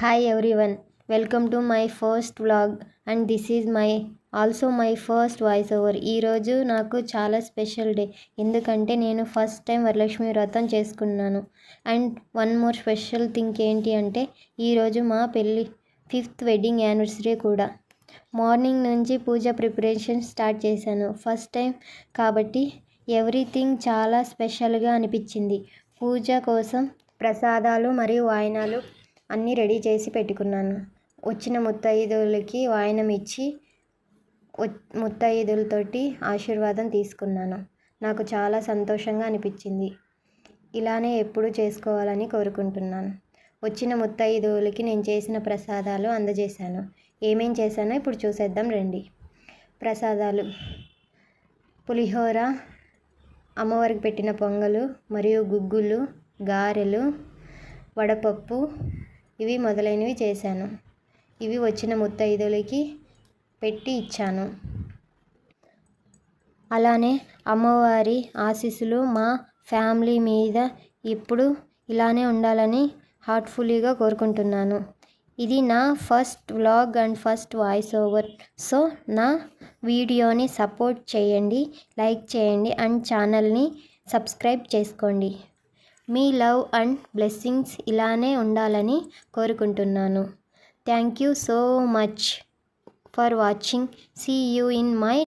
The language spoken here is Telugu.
Hi everyone, welcome to my first vlog and this is also my first voice over. ఈరోజు నాకు చాలా స్పెషల్ డే, ఎందుకంటే నేను ఫస్ట్ టైం వరలక్ష్మి వ్రతం చేసుకున్నాను. And one more special thing ఏంటి అంటే ఈరోజు మా పెళ్ళి 5th వెడ్డింగ్ యానివర్సరీ కూడా. మార్నింగ్ నుంచి పూజ ప్రిపరేషన్ స్టార్ట్ చేశాను. ఫస్ట్ టైం కాబట్టి ఎవ్రీథింగ్ చాలా స్పెషల్గా అనిపించింది. పూజ కోసం ప్రసాదాలు మరియు వాయనాలు అన్నీ రెడీ చేసి పెట్టుకున్నాను. వచ్చిన ముత్తైదువులకి వాయనం ఇచ్చి ముత్తైదులతోటి ఆశీర్వాదం తీసుకున్నాను. నాకు చాలా సంతోషంగా అనిపించింది. ఇలానే ఎప్పుడు చేసుకోవాలని కోరుకుంటున్నాను. వచ్చిన ముత్తైదువులకి నేను చేసిన ప్రసాదాలు అందజేశాను. ఏమేం చేశానో ఇప్పుడు చూసేద్దాం రండి. ప్రసాదాలు: పులిహోర, అమ్మవారికి పెట్టిన పొంగలు మరియు గుగ్గులు, గారెలు, వడపప్పు, ఇవి మొదలైనవి చేశాను. ఇవి వచ్చిన ముత్తైదులకి పెట్టి ఇచ్చాను. అలానే అమ్మవారి ఆశీస్సులు మా ఫ్యామిలీ మీద ఇప్పుడు ఇలానే ఉండాలని హార్ట్ఫుల్లీగా కోరుకుంటున్నాను. ఇది నా first vlog and first voice over. So నా వీడియోని సపోర్ట్ చేయండి, లైక్ చేయండి అండ్ ఛానల్ని సబ్స్క్రైబ్ చేసుకోండి. మీ లవ్ అండ్ బ్లెస్సింగ్స్ ఇలానే ఉండాలని కోరుకుంటున్నాను. Thank you so much for watching. See you in my